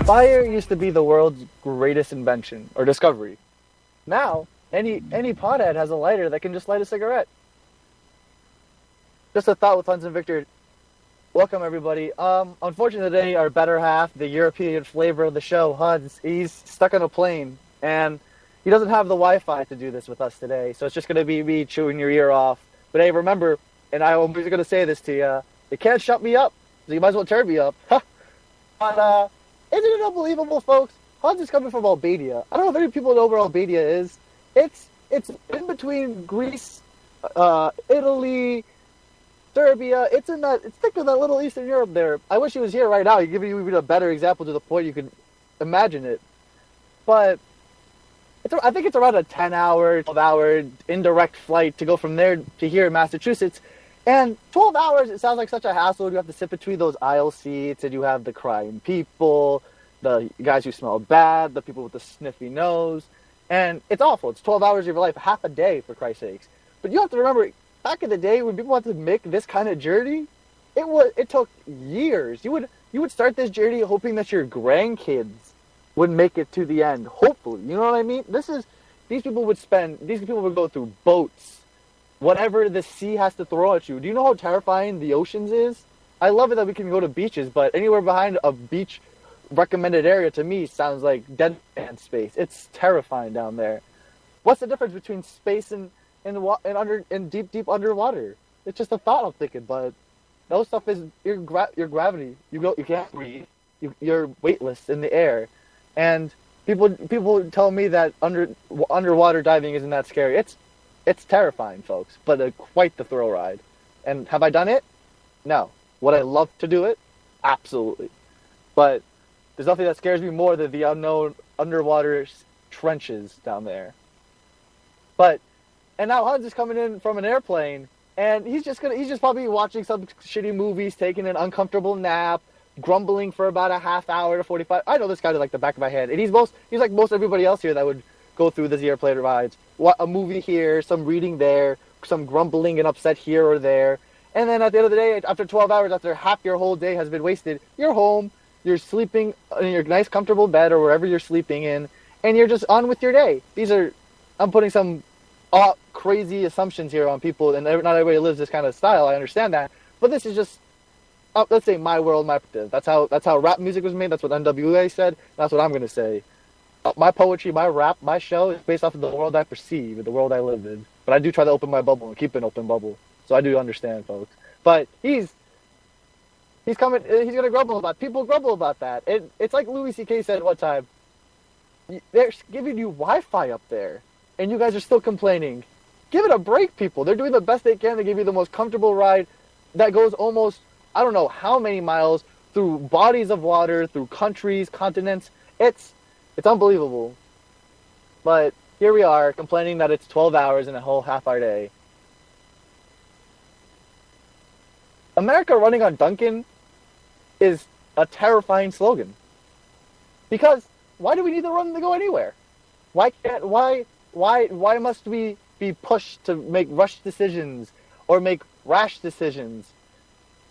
Fire used to be the world's greatest invention or discovery. Now, any pothead has a lighter that can just light a cigarette. Just a thought with Hans and Victor. Welcome everybody. Unfortunately today our better half, the European flavor of the show, Hans, he's stuck on a plane and he doesn't have the Wi-Fi to do this with us today. So it's just gonna be me chewing your ear off. But hey, remember, and I'm gonna say this to you, you can't shut me up, so you might as well turn me up. But isn't it unbelievable, folks? Hans is coming from Albania. I don't know if any people know where Albania is. It's in between Greece, Italy, Serbia. It's thick of that little Eastern Europe there. I wish he was here right now. He'd give you even a better example to the point you could imagine it. But I think it's around a 10-hour, 12-hour indirect flight to go from there to here in Massachusetts. And 12 hours, it sounds like such a hassle. You have to sit between those aisle seats, and you have the crying people, the guys who smell bad, the people with the sniffy nose. And it's awful. It's 12 hours of your life, half a day, for Christ's sakes. But you have to remember, back in the day when people had to make this kind of journey, it took years. You would start this journey hoping that your grandkids would make it to the end. Hopefully, you know what I mean? These people would go through boats, whatever the sea has to throw at you. Do you know how terrifying the oceans is? I love it that we can go to beaches, but anywhere behind a beach recommended area to me sounds like dead man space. It's terrifying down there. What's the difference between space and deep underwater? It's just a thought I'm thinking, but no stuff is your gravity. You can't breathe. You're weightless in the air, and people tell me that underwater diving isn't that scary. It's terrifying, folks, but quite the thrill ride. And have I done it? No. Would I love to do it? Absolutely. But there's nothing that scares me more than the unknown underwater trenches down there. And now Hans is coming in from an airplane, and he's just probably watching some shitty movies, taking an uncomfortable nap, grumbling for about a half hour to 45. I know this guy like the back of my head, and he's like most everybody else here that would go through these airplane rides. A movie here, some reading there, some grumbling and upset here or there. And then at the end of the day, after 12 hours, after half your whole day has been wasted, you're home, you're sleeping in your nice comfortable bed or wherever you're sleeping in, and you're just on with your day. I'm putting some crazy assumptions here on people, and not everybody lives this kind of style, I understand that. But this is just, let's say, my world, my perspective. That's how rap music was made, that's what NWA said, that's what I'm going to say. My poetry, my rap, my show is based off of the world I perceive, the world I live in. But I do try to open my bubble and keep an open bubble. So I do understand, folks. But he's coming, he's going to grumble about it. People grumble about that. It's like Louis C.K. said one time, they're giving you Wi-Fi up there, and you guys are still complaining. Give it a break, people. They're doing the best they can to give you the most comfortable ride that goes almost, I don't know how many miles, through bodies of water, through countries, continents. It's unbelievable. But here we are, complaining that it's 12 hours and a whole half-hour day. America running on Dunkin' is a terrifying slogan. Because why do we need to run to go anywhere? Why must we be pushed to make rush decisions or make rash decisions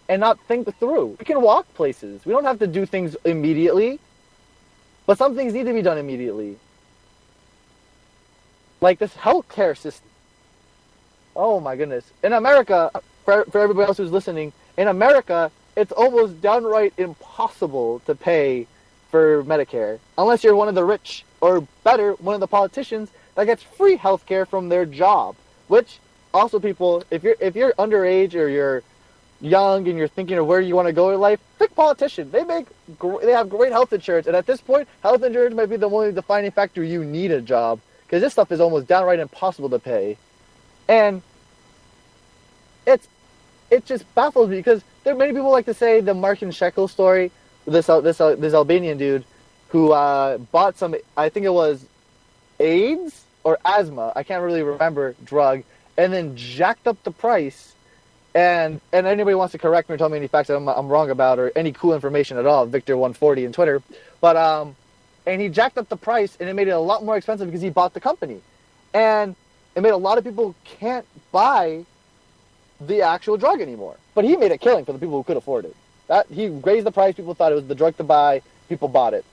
and not think through? We can walk places. We don't have to do things immediately. But some things need to be done immediately. Like this healthcare system. Oh my goodness. In America, for everybody else who's listening, in America, it's almost downright impossible to pay for Medicare. Unless you're one of the rich, or better, one of the politicians that gets free healthcare from their job. Which, also people, if you're underage or you're young and you're thinking of where you want to go in life, pick politician. They have great health insurance, and at this point, health insurance might be the only defining factor you need a job, because this stuff is almost downright impossible to pay. And it just baffles me, because there are many people like to say the Martin Shekel story, this Albanian dude who bought some, I think it was AIDS or asthma, I can't really remember, drug, and then jacked up the price. And anybody wants to correct me or tell me any facts that I'm wrong about or any cool information at all, Victor140 on Twitter. But and he jacked up the price, and it made it a lot more expensive because he bought the company. And it made a lot of people can't buy the actual drug anymore. But he made a killing for the people who could afford it. He raised the price, people thought it was the drug to buy, people bought it.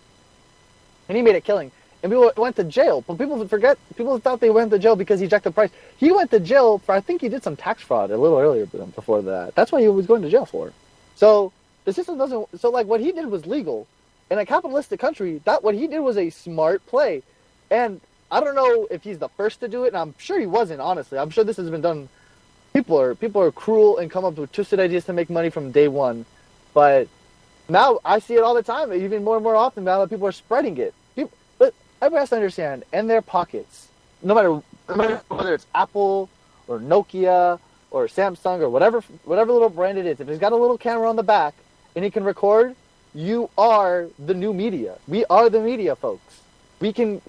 and he made a killing. And people went to jail, but people thought they went to jail because he jacked the price. He went to jail for, I think he did some tax fraud a little earlier before that. That's what he was going to jail for. So the system doesn't. So like what he did was legal, in a capitalistic country. That what he did was a smart play, and I don't know if he's the first to do it, and I'm sure he wasn't. Honestly, I'm sure this has been done. People are cruel and come up with twisted ideas to make money from day one, but now I see it all the time, even more and more often now that people are spreading it. But everybody has to understand, in their pockets, no matter whether it's Apple or Nokia or Samsung or whatever little brand it is, if it's got a little camera on the back and it can record, you are the new media. We are the media, folks. We don't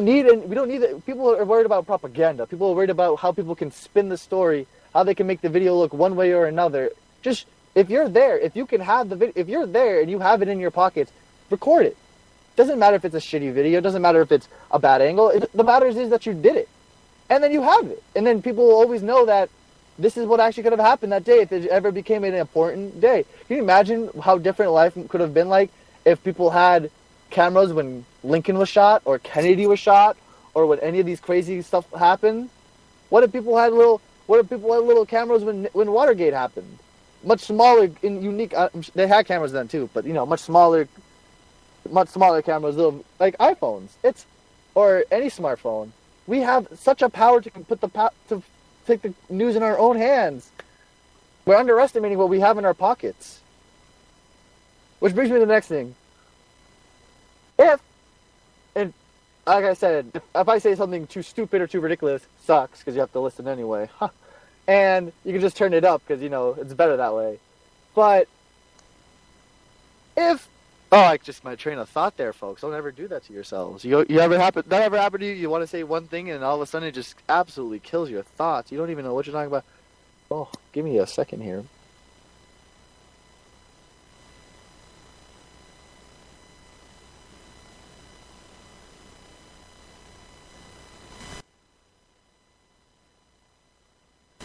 need it. People are worried about propaganda. People are worried about how people can spin the story, how they can make the video look one way or another. Just if you're there, if you can have the video, if you're there and you have it in your pockets, record it. Doesn't matter if it's a shitty video. Doesn't matter if it's a bad angle. The matters is that you did it, and then you have it, and then people will always know that this is what actually could have happened that day if it ever became an important day. Can you imagine how different life could have been like if people had cameras when Lincoln was shot or Kennedy was shot or when any of these crazy stuff happened? What if people had little cameras when Watergate happened? Much smaller and unique. They had cameras then too, but much smaller cameras, little like iPhones. Or any smartphone. We have such a power to to take the news in our own hands. We're underestimating what we have in our pockets. Which brings me to the next thing. And like I said, if I say something too stupid or too ridiculous, sucks, because you have to listen anyway. And you can just turn it up, because, it's better that way. But just my train of thought there, folks. Don't ever do that to yourselves. That ever happened to you? You want to say one thing, and all of a sudden it just absolutely kills your thoughts. You don't even know what you're talking about. Oh, give me a second here.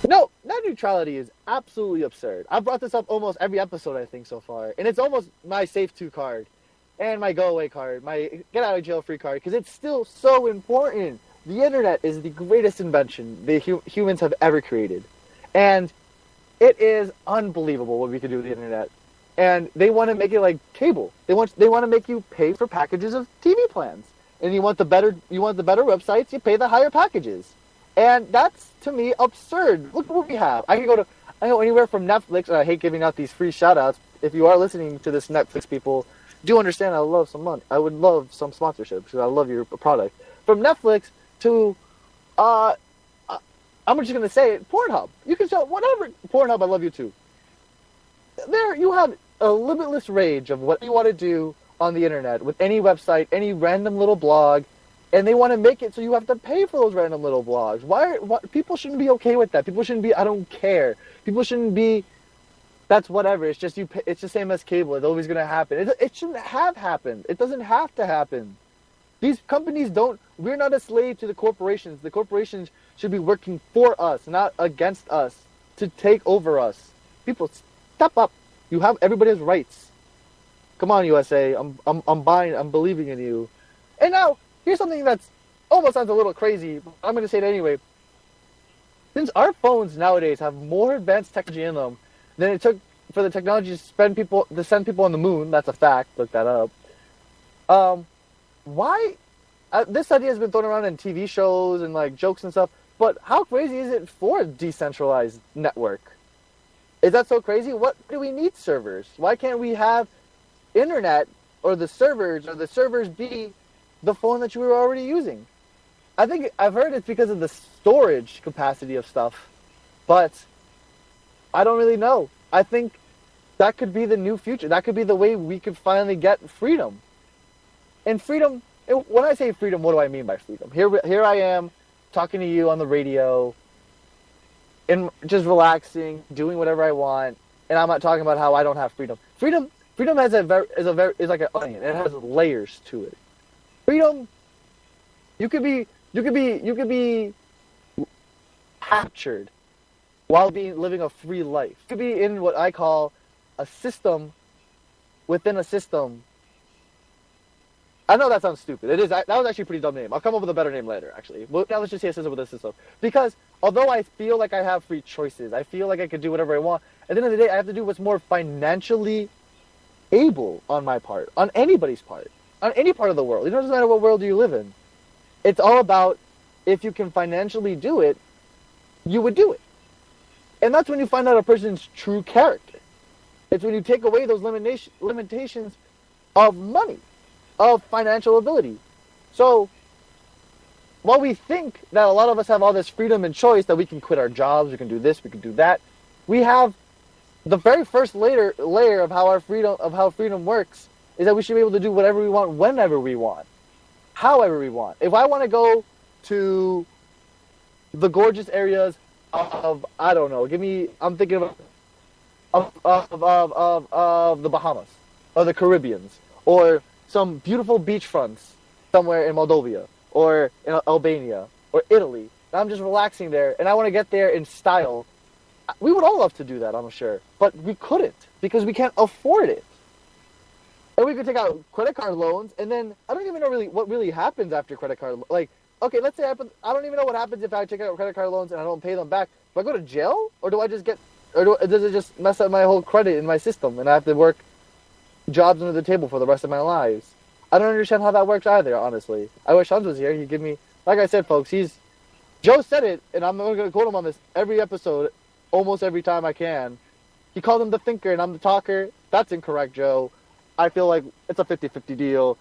No, net neutrality is absolutely absurd. I've brought this up almost every episode, I think, so far. And it's almost my Safe 2 card and my Go Away card, my Get Out of Jail Free card, because it's still so important. The internet is the greatest invention humans have ever created. And it is unbelievable what we can do with the internet. And they want to make it like cable. They want to make you pay for packages of TV plans. And you want the better websites, you pay the higher packages. And that's, to me, absurd. Look what we have. I can go anywhere from Netflix, and I hate giving out these free shout-outs. If you are listening to this, Netflix people, do understand I love some money. I would love some sponsorship, because I love your product. From Netflix to, I'm just going to say it, Pornhub. You can sell whatever. Pornhub, I love you too. There, you have a limitless range of what you want to do on the internet with any website, any random little blog. And they want to make it so you have to pay for those random little blogs. Why people shouldn't be okay with that. People shouldn't be, I don't care. People shouldn't be, that's whatever. It's just it's the same as cable. It's always going to happen. It shouldn't have happened. It doesn't have to happen. These companies we're not a slave to the corporations. The corporations should be working for us, not against us, to take over us. People, step up. Everybody has rights. Come on, USA. I'm believing in you. And now, here's something that's almost sounds a little crazy, but I'm going to say it anyway. Since our phones nowadays have more advanced technology in them than it took for the technology to send people on the moon, that's a fact, look that up. Why? This idea has been thrown around in TV shows and like jokes and stuff, but how crazy is it for a decentralized network? Is that so crazy? What do we need servers? Why can't we have internet or the servers be the phone that you were already using? I think I've heard it's because of the storage capacity of stuff, but I don't really know. I think that could be the new future. That could be the way we could finally get freedom. And freedom, when I say freedom, what do I mean by freedom? Here I am talking to you on the radio and just relaxing, doing whatever I want, and I'm not talking about how I don't have freedom. Freedom is like an onion. It has layers to it. Freedom, you could be captured while living a free life. You could be in what I call a system within a system I know that sounds stupid. It is. That was actually a pretty dumb name. I'll come up with a better name later, actually. Well, now let's just say a system with a system. Because although I feel like I have free choices, I feel like I could do whatever I want, at the end of the day, I have to do what's more financially able on my part, on anybody's part, on any part of the world. It doesn't matter what world you live in. It's all about if you can financially do it, you would do it. And that's when you find out a person's true character. It's when you take away those limitations of money, of financial ability. So, while we think that a lot of us have all this freedom and choice, that we can quit our jobs, we can do this, we can do that, we have the very first layer of how freedom works is that we should be able to do whatever we want, whenever we want, however we want. If I want to go to the gorgeous areas of, I don't know, I'm thinking of the Bahamas, or the Caribbeans, or some beautiful beachfronts somewhere in Moldova, or in Albania, or Italy. And I'm just relaxing there, and I want to get there in style. We would all love to do that, I'm sure, but we couldn't because we can't afford it. And we could take out credit card loans, and then I don't even know really what really happens after credit card. Like, okay, let's say I don't even know what happens if I take out credit card loans and I don't pay them back. Do I go to jail, or do I just does it just mess up my whole credit in my system, and I have to work jobs under the table for the rest of my lives? I don't understand how that works either, honestly. I wish Hans was here. He'd give me, like I said, folks, Joe said it, and I'm going to quote him on this every episode, almost every time I can. He called him the thinker, and I'm the talker. That's incorrect, Joe. I feel like it's a 50-50 deal.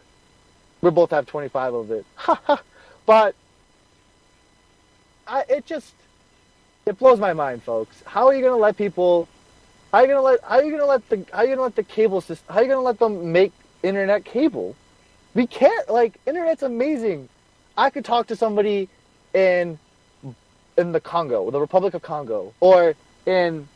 We both have 25 of it. But it blows my mind, folks. How are you going to let people? How are you going to let the cable system? How are you going to let them make internet cable? We can't. Like, internet's amazing. I could talk to somebody in the Congo, the Republic of Congo, or in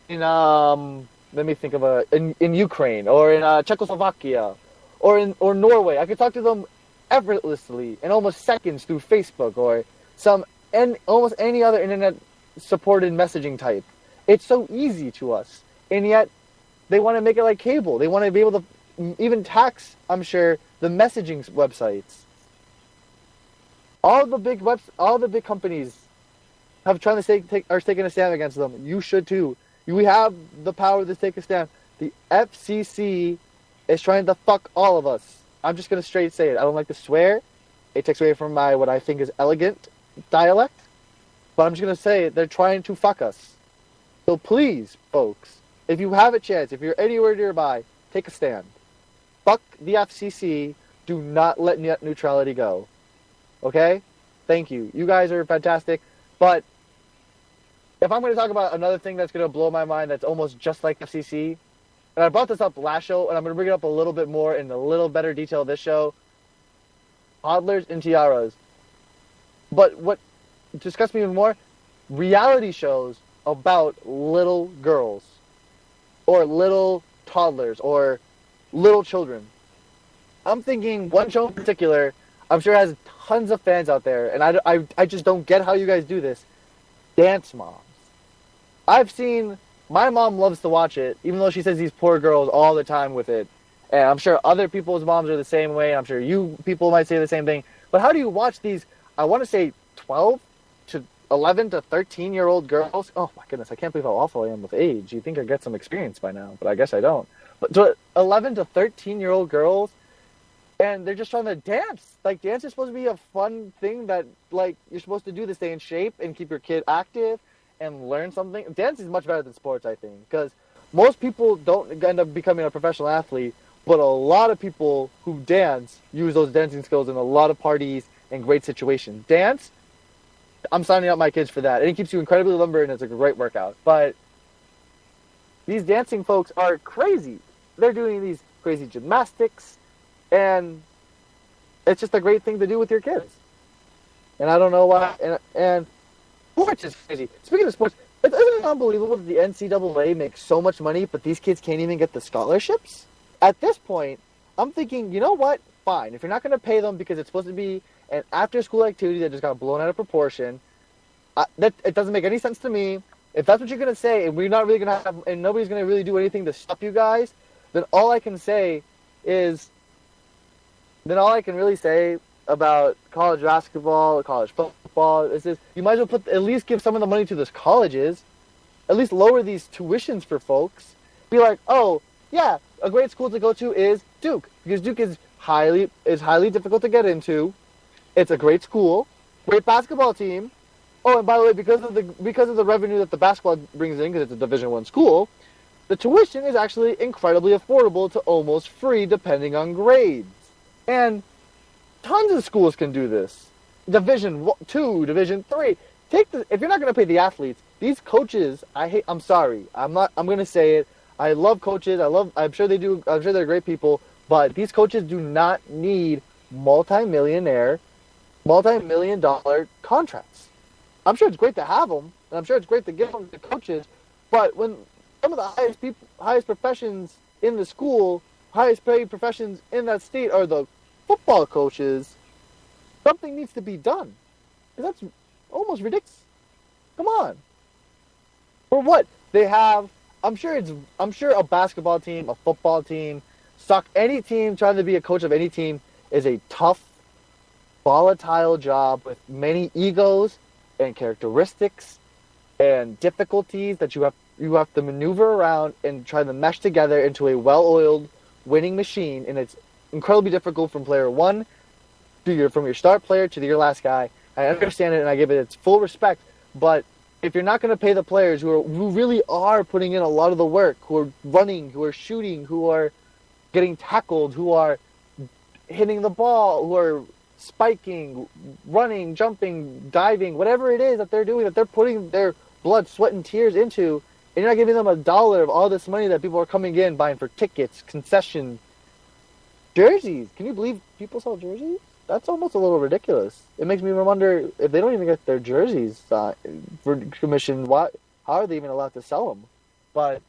let me think of in Ukraine, or in Czechoslovakia, or Norway. I could talk to them effortlessly in almost seconds through Facebook or almost any other internet supported messaging type. It's so easy to us, and yet they want to make it like cable. They want to be able to even tax, I'm sure, the messaging websites. All the big companies are taking a stand against them. You should too. We have the power to take a stand. The FCC is trying to fuck all of us. I'm just gonna straight say it. I don't like to swear. It takes away from my what I think is elegant dialect. But I'm just gonna say it. They're trying to fuck us. So please, folks, if you have a chance, if you're anywhere nearby, take a stand. Fuck the FCC. Do not let net neutrality go. Okay? Thank you. You guys are fantastic. But if I'm going to talk about another thing that's going to blow my mind that's almost just like FCC, and I brought this up last show, and I'm going to bring it up a little bit more in a little better detail this show, toddlers and tiaras. But what disgusts me even more, reality shows about little girls, or little toddlers, or little children. I'm thinking one show in particular, I'm sure has tons of fans out there, and I just don't get how you guys do this. Dance Moms. I've seen, my mom loves to watch it, even though she says these poor girls all the time with it. And I'm sure other people's moms are the same way. I'm sure you people might say the same thing. But how do you watch these, I want to say 12 to 11 to 13-year-old girls? Oh my goodness, I can't believe how awful I am with age. You'd think I'd get some experience by now, but I guess I don't. But to 11 to 13-year-old girls, and they're just trying to dance. Like, dance is supposed to be a fun thing that, like, you're supposed to do to stay in shape and keep your kid active and learn something. Dance is much better than sports, I think, because most people don't end up becoming a professional athlete, but a lot of people who dance use those dancing skills in a lot of parties and great situations. Dance, I'm signing up my kids for that. And it keeps you incredibly limber, and it's a great workout. But these dancing folks are crazy. They're doing these crazy gymnastics, and it's just a great thing to do with your kids. And I don't know why. And sports is crazy. Speaking of sports, isn't it unbelievable that the NCAA makes so much money, but these kids can't even get the scholarships? At this point, I'm thinking, you know what? Fine. If you're not going to pay them because it's supposed to be an after-school activity that just got blown out of proportion, it doesn't make any sense to me. If that's what you're going to say, and we're not really going to have, and nobody's going to really do anything to stop you guys, then all I can say is then all I can really say about college basketball, college football is this: you might as well at least give some of the money to those colleges, at least lower these tuitions for folks. Be like, oh yeah, a great school to go to is Duke because Duke is highly difficult to get into. It's a great school, great basketball team. Oh, and by the way, because of the revenue that the basketball brings in, because it's a Division I school, the tuition is actually incredibly affordable to almost free, depending on grades. And tons of schools can do this. Division II, Division III. If you're not going to pay the athletes, these coaches, I'm sorry. I'm going to say it. I love coaches. I'm sure they do. I'm sure they're great people. But these coaches do not need multi-million-dollar contracts. I'm sure it's great to have them, and I'm sure it's great to give them to coaches. But when some of the highest professions in the school, highest paid professions in that state are the football coaches, something needs to be done. Because that's almost ridiculous. Come on. For what? They have, I'm sure a basketball team, a football team, any team trying to be a coach of any team is a tough, volatile job with many egos and characteristics and difficulties that you have to maneuver around and try to mesh together into a well-oiled winning machine. And it's incredibly difficult from player one from your start player to your last guy. I understand it and I give it its full respect, but if you're not going to pay the players who really are putting in a lot of the work, who are running, who are shooting, who are getting tackled, who are hitting the ball, who are spiking, running, jumping, diving, whatever it is that they're doing, that they're putting their blood, sweat, and tears into, and you're not giving them $1 of all this money that people are coming in buying for tickets, concession, jerseys. Can you believe people sell jerseys? That's almost a little ridiculous. It makes me wonder if they don't even get their jerseys for commission. How are they even allowed to sell them? But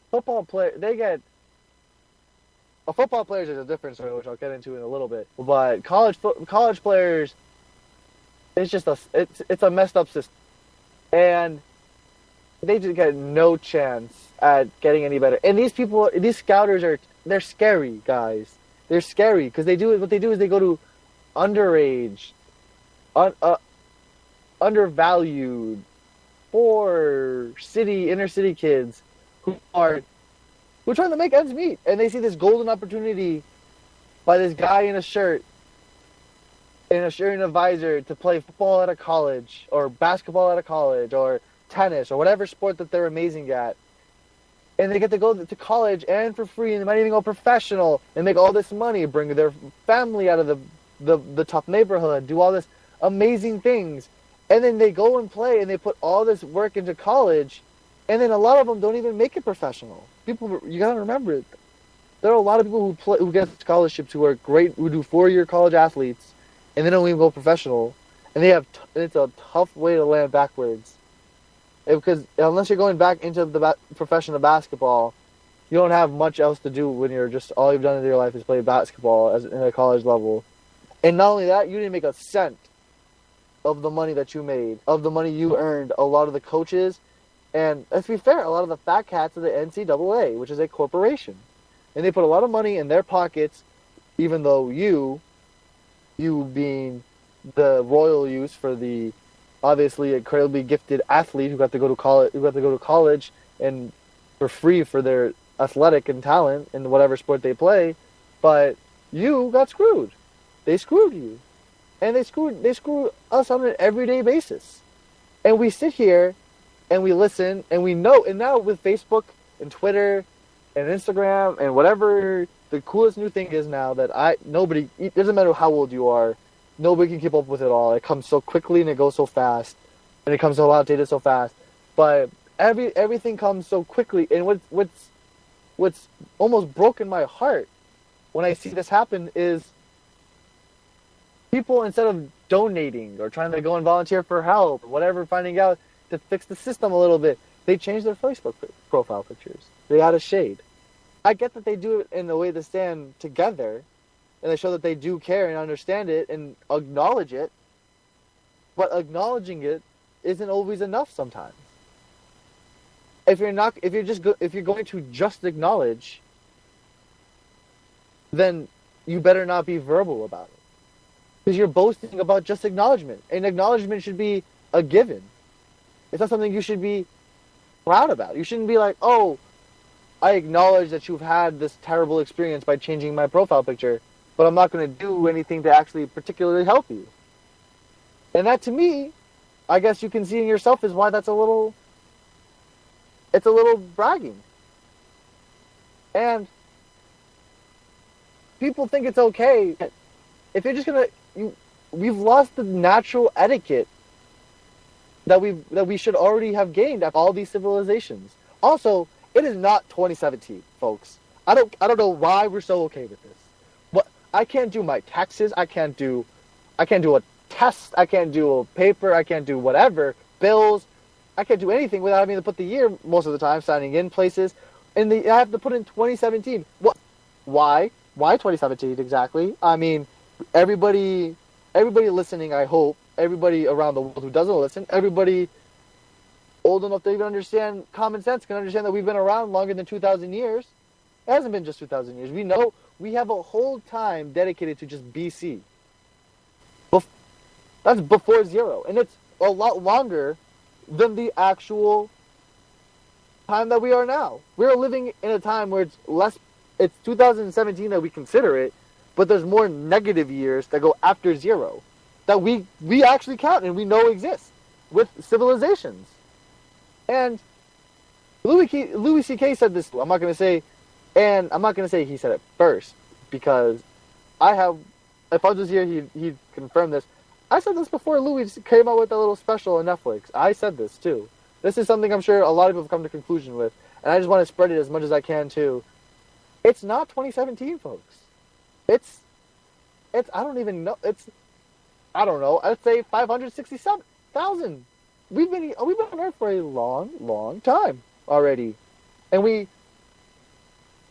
football players is a different story, which I'll get into in a little bit. But college players, it's a messed up system, and they just get no chance at getting any better. And these scouters they're scary guys. They're scary because what they do is they go to underage, undervalued, poor inner city kids who are trying to make ends meet, and they see this golden opportunity by this guy in a shirt and a visor to play football at a college or basketball at a college or tennis or whatever sport that they're amazing at. And they get to go to college and for free, and they might even go professional and make all this money, bring their family out of the tough neighborhood, do all this amazing things. And then they go and play, and they put all this work into college, and then a lot of them don't even make it professional. You gotta remember it. There are a lot of people who get scholarships who are great, who do 4-year college athletes, and they don't even go professional. And it's a tough way to land backwards. Because unless you're going back into the profession of basketball, you don't have much else to do when you're just all you've done in your life is play basketball in a college level. And not only that, you didn't make a cent of the money that you made, of the money you earned. A lot of the coaches, and let's be fair, a lot of the fat cats of the NCAA, which is a corporation, and they put a lot of money in their pockets, even though you being the royal use for the obviously incredibly gifted athlete who got to go to college and for free for their athletic and talent in whatever sport they play, but you got screwed. They screwed you. And they screwed us on an everyday basis. And we sit here and we listen and we know, and now with Facebook and Twitter and Instagram and whatever the coolest new thing is now that it doesn't matter how old you are, nobody can keep up with it all. It comes so quickly and it goes so fast, and it comes so outdated so fast. But everything comes so quickly, and what's almost broken my heart when I see this happen is people, instead of donating or trying to go and volunteer for help, or whatever, finding out to fix the system a little bit, they change their Facebook profile pictures. They add a shade. I get that they do it in a way to stand together, and they show that they do care and understand it and acknowledge it, but acknowledging it isn't always enough sometimes. If you're going to just acknowledge, then you better not be verbal about it. Because you're boasting about just acknowledgement. And acknowledgement should be a given. It's not something you should be proud about. You shouldn't be like, oh, I acknowledge that you've had this terrible experience by changing my profile picture, but I'm not going to do anything to actually particularly help you. And that, to me, I guess you can see in yourself is why it's a little bragging. And people think it's okay. If you're just we've lost the natural etiquette that we should already have gained after all these civilizations. Also, it is not 2017, folks. I don't know why we're so okay with this. What I can't do my taxes. I can't do a test. I can't do a paper. I can't do whatever bills. I can't do anything without having to put the year most of the time, signing in places, and I have to put in 2017. What? Why? Why 2017 exactly? I mean, everybody listening, I hope, everybody around the world who doesn't listen, everybody old enough to even understand common sense can understand that we've been around longer than 2,000 years. It hasn't been just 2,000 years. We know we have a whole time dedicated to just BC. That's before zero, and it's a lot longer than the actual time that we are now. We're living in a time where it's 2017 that we consider it, but there's more negative years that go after zero that we actually count and we know exist with civilizations. And Louis C.K. said this. I'm not going to say he said it first, because if I was here, he'd confirm this. I said this before Louis came out with that little special on Netflix. I said this too. This is something I'm sure a lot of people have come to conclusion with, and I just want to spread it as much as I can too. It's not 2017, folks. It's I don't even know. I don't know. I'd say 567,000. We've been on Earth for a long, long time already, and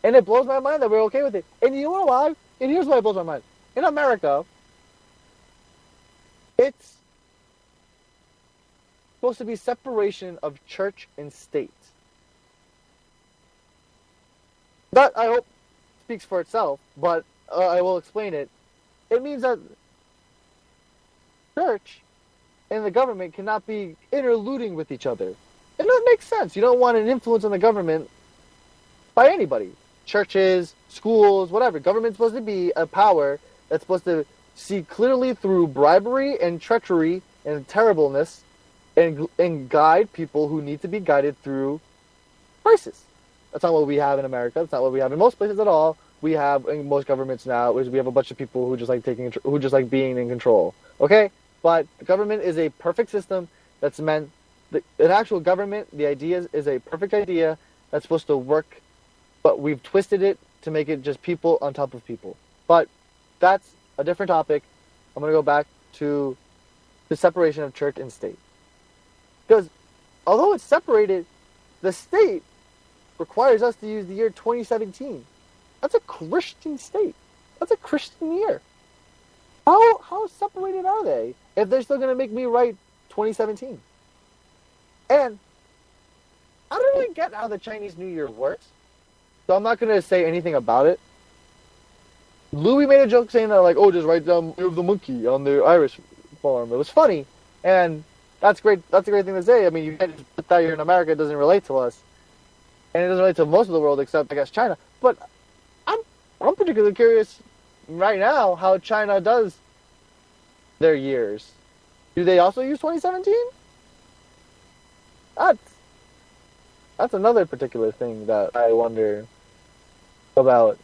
it blows my mind that we're okay with it. And you know why? And here's why it blows my mind. In America, it's supposed to be separation of church and state. That, I hope, speaks for itself, but I will explain it. It means that church and the government cannot be interluding with each other. And that makes sense. You don't want an influence on the government by anybody. Churches, schools, whatever. Government's supposed to be a power that's supposed to see clearly through bribery and treachery and terribleness and guide people who need to be guided through crisis. That's not what we have in America. That's not what we have in most places at all. We have in most governments now is we have a bunch of people who just like being in control. Okay, but government is a perfect system that's meant. An actual government, the idea is a perfect idea that's supposed to work, but we've twisted it to make it just people on top of people. But that's a different topic. I'm going to go back to the separation of church and state. Because although it's separated, the state requires us to use the year 2017. That's a Christian state. That's a Christian year. How separated are they if they're still going to make me write 2017? And I don't really get how the Chinese New Year works, so I'm not going to say anything about it. Louis made a joke saying that, like, oh, just write down Year of the Monkey on the Irish farm. It was funny, and that's great. That's a great thing to say. I mean, you can't just put that here in America. It doesn't relate to us, and it doesn't relate to most of the world except, I guess, China. But I'm particularly curious right now how China does their years. Do they also use 2017? That's another particular thing that I wonder about,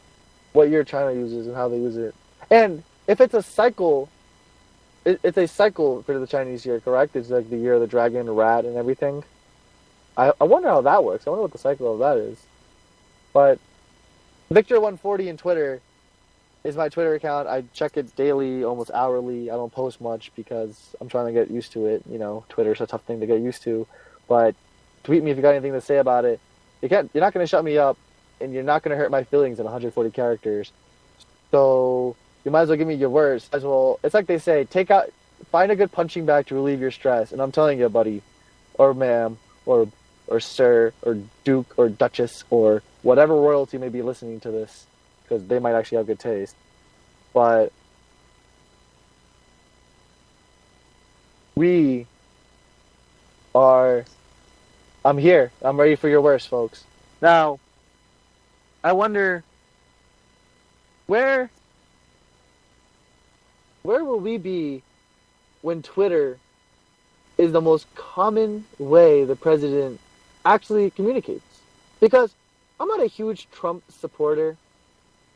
what year China uses and how they use it. And if it's a cycle, it's a cycle for the Chinese year, correct? It's like the year of the dragon, rat, and everything. I wonder how that works. I wonder what the cycle of that is. But Victor140 in Twitter is my Twitter account. I check it daily, almost hourly. I don't post much because I'm trying to get used to it. You know, Twitter's a tough thing to get used to. But tweet me if you got anything to say about it. You're not going to shut me up, and you're not going to hurt my feelings in 140 characters. So you might as well give me your words. As well, it's like they say, find a good punching bag to relieve your stress. And I'm telling you, buddy, or ma'am, or sir, or duke, or duchess, or whatever royalty may be listening to this, because they might actually have good taste. But we are. I'm here. I'm ready for your worst, folks. Now, I wonder where will we be when Twitter is the most common way the president actually communicates? Because I'm not a huge Trump supporter,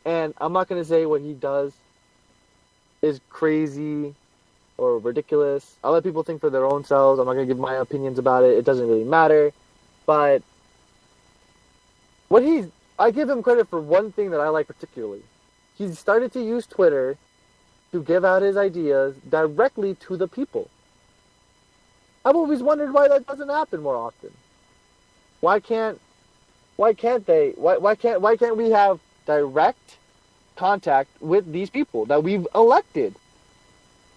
and I'm not going to say what he does is crazy or ridiculous. I'll let people think for their own selves. I'm not going to give my opinions about it. It doesn't really matter. But I give him credit for one thing that I like particularly. He started to use Twitter to give out his ideas directly to the people. I've always wondered why that doesn't happen more often. Why can't they? Why can't we have direct contact with these people that we've elected?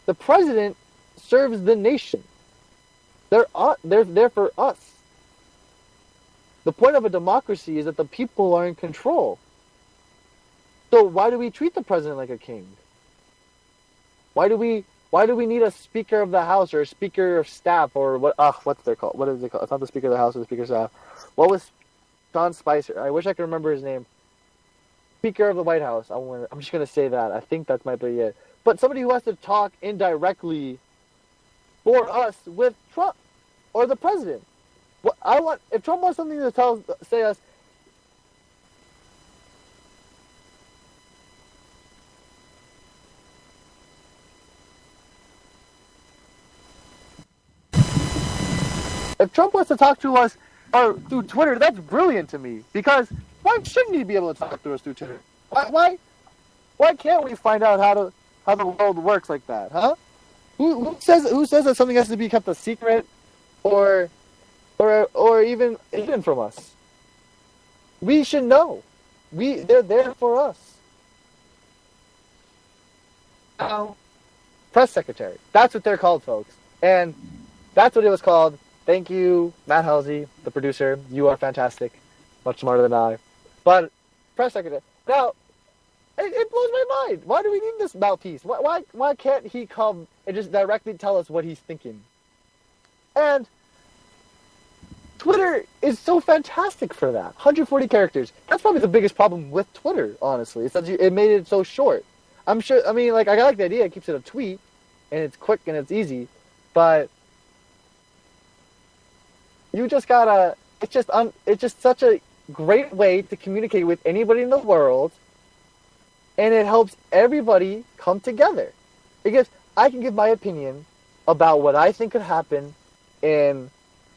The president serves the nation. They're there for us. The point of a democracy is that the people are in control. So why do we treat the president like a king? Why do we need a Speaker of the House or a Speaker of Staff or what's they called? What is it called? It's not the Speaker of the House or the Speaker of Staff. What was Sean Spicer? I wish I could remember his name. Speaker of the White House. I'm just gonna say that. I think that might be it. But somebody who has to talk indirectly for us with Trump or the president. If Trump wants something to say us. If Trump wants to talk to us or through Twitter, that's brilliant to me. Because why shouldn't he be able to talk to us through Twitter? Why can't we find out how the world works like that, huh? Who says that something has to be kept a secret, or even from us? We should know. They're there for us. Now, press secretary. That's what they're called, folks, and that's what it was called. Thank you, Matt Halsey, the producer. You are fantastic, much smarter than I. But press secretary. Now, it blows my mind. Why do we need this mouthpiece? Why can't he come and just directly tell us what he's thinking? And Twitter is so fantastic for that. 140 characters. That's probably the biggest problem with Twitter, honestly. It's that it made it so short. I'm sure. I mean, I like the idea. It keeps it a tweet, and it's quick and it's easy, but you just gotta. It's just such a great way to communicate with anybody in the world, and it helps everybody come together. Because I can give my opinion about what I think could happen, and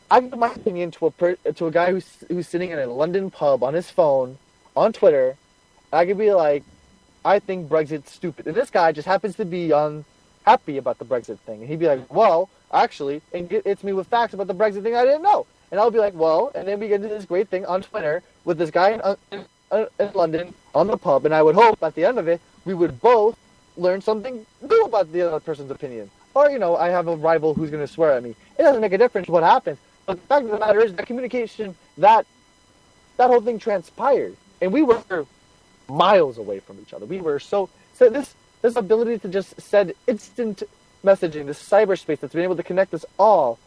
I can give my opinion to a guy who's sitting in a London pub on his phone on Twitter. I could be like, I think Brexit's stupid, and this guy just happens to be unhappy about the Brexit thing, and he'd be like, well, actually, and it's me with facts about the Brexit thing I didn't know. And I'll be like, well, and then we get into this great thing on Twitter with this guy in London on the pub, and I would hope at the end of it, we would both learn something new about the other person's opinion. Or, I have a rival who's going to swear at me. It doesn't make a difference what happens. But the fact of the matter is that communication, that whole thing transpired. And we were miles away from each other. We were so this ability to just send instant messaging, this cyberspace that's been able to connect us all,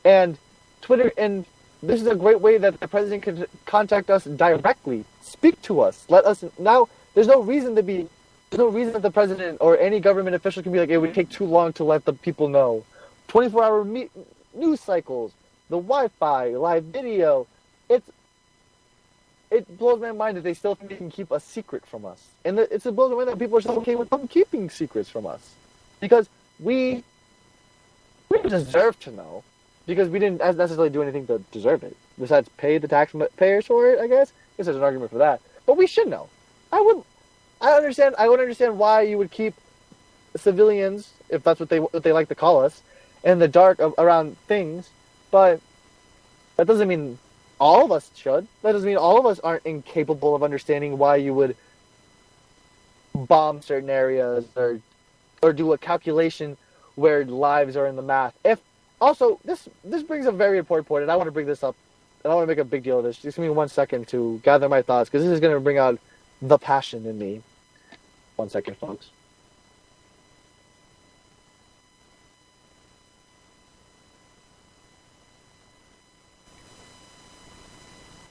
and Twitter, and this is a great way that the president can contact us directly, speak to us, let us now. There's no reason that the president or any government official can be like, it would take too long to let the people know. 24-hour news cycles, the Wi-Fi, live video. It blows my mind that they still think they can keep a secret from us, and it blows my mind that people are still okay with them keeping secrets from us, because we deserve to know. Because we didn't necessarily do anything to deserve it, besides pay the taxpayers for it. I guess there's an argument for that, but we should know. I would understand why you would keep civilians, if that's what they like to call us, in the dark around things. But that doesn't mean all of us should. That doesn't mean all of us aren't incapable of understanding why you would bomb certain areas or do a calculation where lives are in the math. Also, this brings a very important point, and I want to bring this up, and I want to make a big deal of this. Just give me 1 second to gather my thoughts, because this is going to bring out the passion in me. 1 second, folks.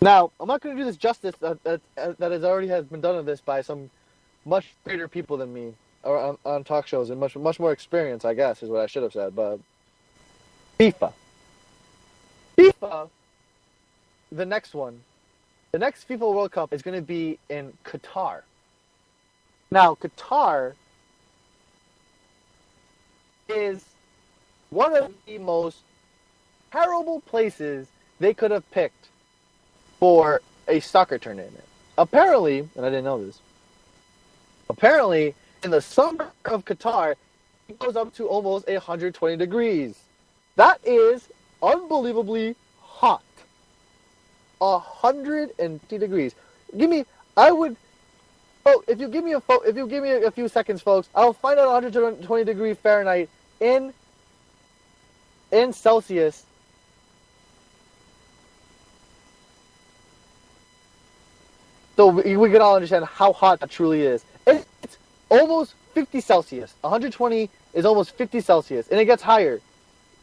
Now, I'm not going to do this justice that already has been done of this by some much greater people than me, or on talk shows, and much more experience, I guess, is what I should have said. But FIFA, the next one, the next FIFA World Cup is going to be in Qatar. Now, Qatar is one of the most terrible places they could have picked for a soccer tournament. Apparently, and I didn't know this, apparently in the summer of Qatar, it goes up to almost 120 degrees. That is unbelievably hot. 150 degrees. If you give me a few seconds, folks, I'll find out 120 degree Fahrenheit in Celsius. So we can all understand how hot that truly is. It's almost 50 Celsius. 120 is almost 50 Celsius. And it gets higher,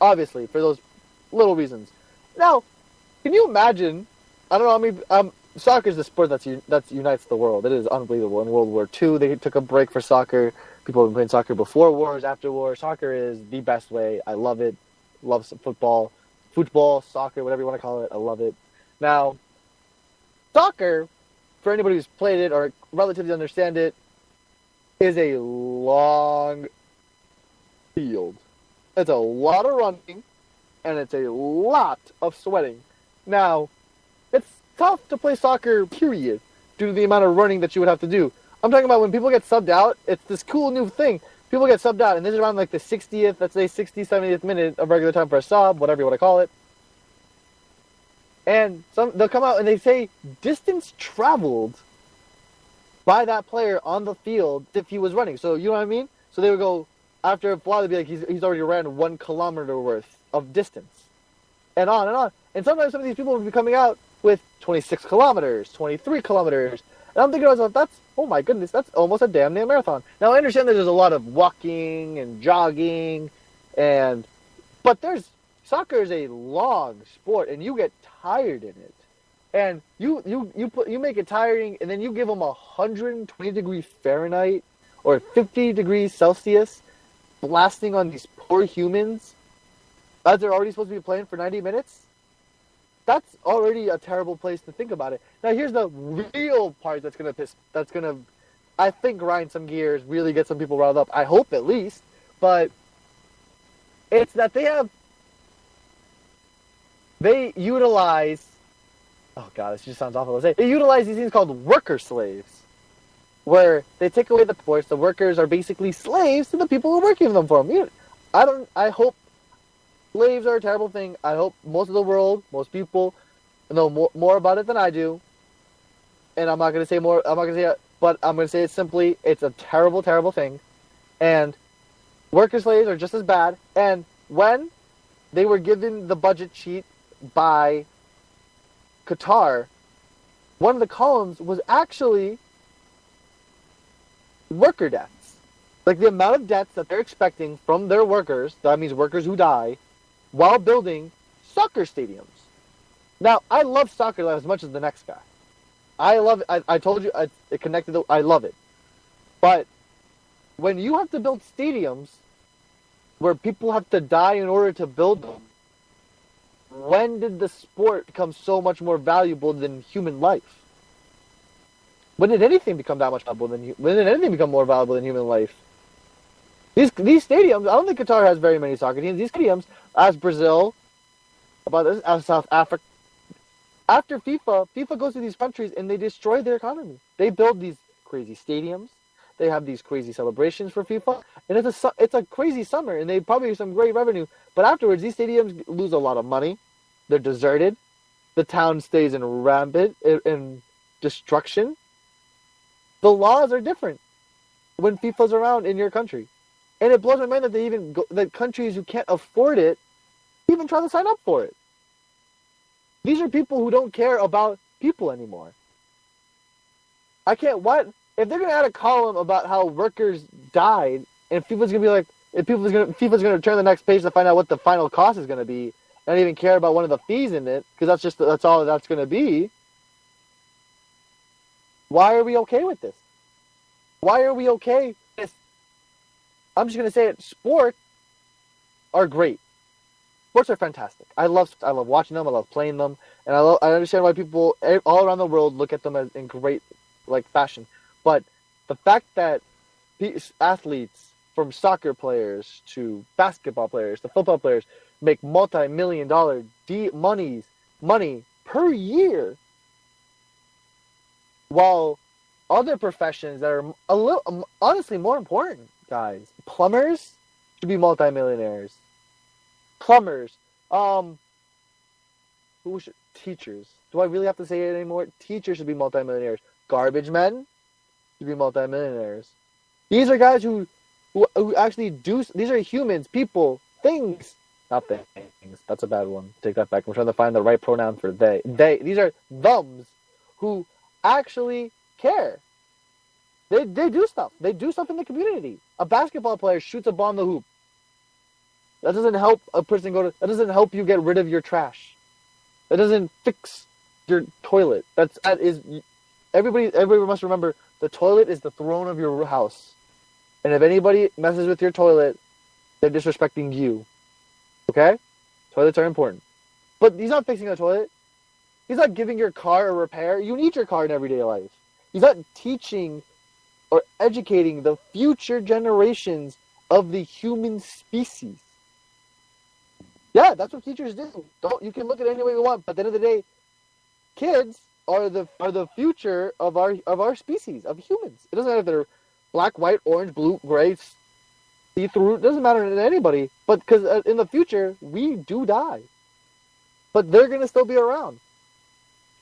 obviously, for those little reasons. Now, can you imagine? I don't know. I mean, soccer is the sport that unites the world. It is unbelievable. In World War II, they took a break for soccer. People have been playing soccer before wars, after wars. Soccer is the best way. I love it. Love some football, soccer, whatever you want to call it. I love it. Now, soccer, for anybody who's played it or relatively understand it, is a long field. It's a lot of running, and it's a lot of sweating. Now, it's tough to play soccer, period, due to the amount of running that you would have to do. I'm talking about when people get subbed out, it's this cool new thing. People get subbed out, and this is around like the 60th, let's say 60th, 70th minute of regular time for a sub, whatever you want to call it. And they'll come out and they say distance traveled by that player on the field if he was running. So you know what I mean? So they would go, after a while, they'd be like, he's already ran 1 kilometer worth of distance. And on and on. And sometimes some of these people would be coming out with 26 kilometers, 23 kilometers. And I'm thinking to myself, oh my goodness, that's almost a damn near marathon. Now I understand that there's a lot of walking and jogging, but soccer is a long sport, and you get tired in it, and you make it tiring, and then you give them 120 degrees Fahrenheit or 50 degrees Celsius blasting on these poor humans as they're already supposed to be playing for 90 minutes. That's already a terrible place to think about it. Now here's the real part that's gonna I think grind some gears, really get some people riled up. I hope at least, but it's that they utilize, oh god, this just sounds awful to say. They utilize these things called worker slaves, where they take away the force. The workers are basically slaves to the people who are working them for them. I hope slaves are a terrible thing. I hope most of the world, most people, know more about it than I do. And I'm not going to say more. I'm not going to say it, but I'm going to say it simply. It's a terrible, terrible thing. And worker slaves are just as bad. And when they were given the budget sheet by Qatar, one of the columns was actually worker debts. Like the amount of debts that they're expecting from their workers, that means workers who die, while building soccer stadiums. Now, I love soccer as much as the next guy. I love it. I told you, it connected. I love it. But when you have to build stadiums where people have to die in order to build them, when did the sport become so much more valuable than human life? When did anything become that much valuable when did anything become more valuable than human life? These stadiums, I don't think Qatar has very many soccer teams. These stadiums, as Brazil, as South Africa, after FIFA goes to these countries and they destroy their economy. They build these crazy stadiums. They have these crazy celebrations for FIFA, and it's a crazy summer, and they probably have some great revenue. But afterwards, these stadiums lose a lot of money. They're deserted. The town stays in rampant in destruction. The laws are different when FIFA's around in your country, and it blows my mind that that countries who can't afford it even try to sign up for it. These are people who don't care about people anymore. I can't. What if they're gonna add a column about how workers died, and FIFA's gonna be like, if FIFA's gonna turn the next page to find out what the final cost is gonna be, and not even care about one of the fees in it, because that's all that's gonna be. Why are we okay with this? Why are we okay with? I'm just gonna say it. Sports are great. Sports are fantastic. I love watching them. I love playing them, and I understand why people all around the world look at them as in great fashion. But the fact that athletes, from soccer players to basketball players to football players, make multi-million-dollar money per year, while other professions that are a little honestly more important, guys, plumbers should be multi-millionaires. Plumbers, teachers. Do I really have to say it anymore? Teachers should be multimillionaires. Garbage men should be multimillionaires. These are guys who actually do. These are humans, people, things. Not things. That's a bad one. Take that back. I'm trying to find the right pronoun for they. These are thumbs who actually care. They do stuff. They do stuff in the community. A basketball player shoots a ball in the hoop. That doesn't help a person that doesn't help you get rid of your trash. That doesn't fix your toilet. Everybody must remember, the toilet is the throne of your house. And if anybody messes with your toilet, they're disrespecting you. Okay? Toilets are important. But he's not fixing a toilet. He's not giving your car a repair. You need your car in everyday life. He's not teaching or educating the future generations of the human species. Yeah, that's what teachers do. You can look at it any way you want, but at the end of the day, kids are the future of our species, of humans. It doesn't matter if they're black, white, orange, blue, gray, see-through. It doesn't matter to anybody. But because in the future, we do die. But they're going to still be around.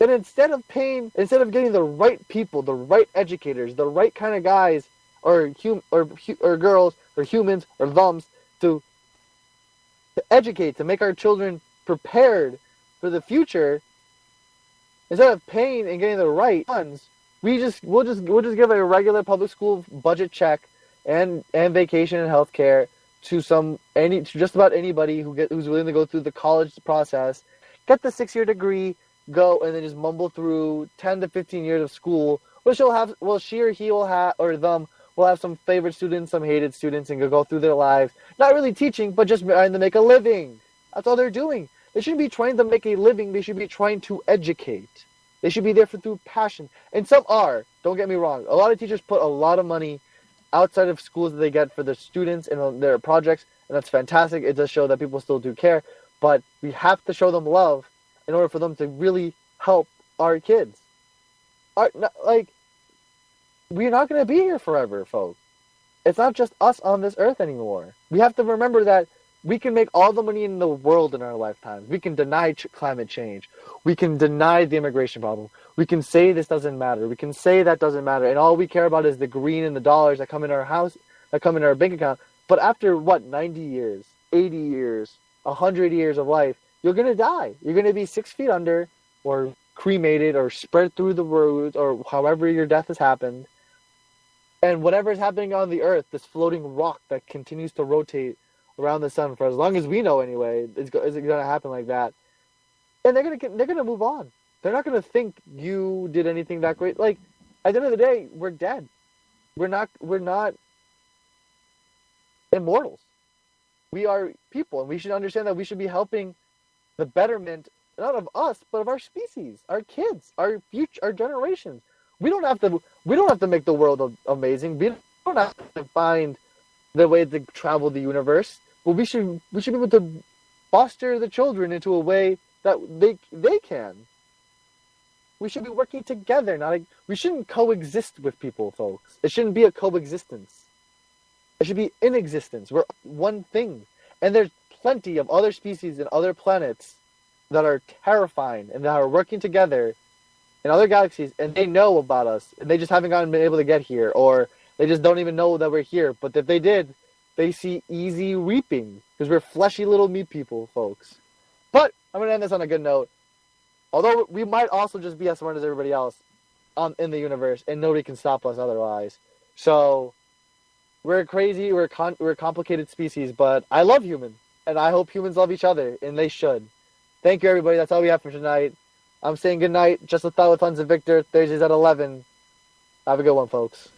And instead of getting the right people, the right educators, the right kind of guys, or girls, or humans, or thumbs, to educate, to make our children prepared for the future, instead of paying and getting the right funds, we'll just give a regular public school budget check and vacation and health care to just about anybody who's willing to go through the college process, get the 6-year degree, go, and then just mumble through 10 to 15 years of school. She or he will have, or them will have some favorite students, some hated students, and go through their lives. Not really teaching, but just trying to make a living. That's all they're doing. They shouldn't be trying to make a living. They should be trying to educate. They should be there through passion. And some are. Don't get me wrong. A lot of teachers put a lot of money outside of schools that they get for their students and their projects, and that's fantastic. It does show that people still do care. But we have to show them love in order for them to really help our kids. We're not going to be here forever, folks. It's not just us on this earth anymore. We have to remember that we can make all the money in the world in our lifetimes. We can deny climate change. We can deny the immigration problem. We can say this doesn't matter. We can say that doesn't matter. And all we care about is the green and the dollars that come in our house, that come in our bank account. But after, 90 years, 80 years, 100 years of life, you're going to die. You're going to be 6 feet under, or cremated, or spread through the roads, or however your death has happened. And whatever is happening on the earth, this floating rock that continues to rotate around the sun for as long as we know anyway, is going to happen like that. And they're going to move on. They're not going to think you did anything that great. Like, at the end of the day, we're dead. We're not immortals. We are people, and we should understand that we should be helping the betterment, not of us, but of our species, our kids, our future, our generations. We don't have to make the world amazing. We don't have to find the way to travel the universe. But we should be able to foster the children into a way that they can. We should be working together. We shouldn't coexist with people, folks. It shouldn't be a coexistence. It should be in existence. We're one thing. And there's plenty of other species and other planets that are terrifying and that are working together in other galaxies, and they know about us, and they just haven't been able to get here, or they just don't even know that we're here. But if they did, they see easy reaping, because we're fleshy little meat people, folks. But I'm going to end this on a good note. Although we might also just be as smart as everybody else, in the universe, and nobody can stop us otherwise. So we're crazy, we're a complicated species, but I love humans, and I hope humans love each other, and they should. Thank you, everybody. That's all we have for tonight. I'm saying good night. Just a thought with Hans and Victor. Thursdays at 11. Have a good one, folks.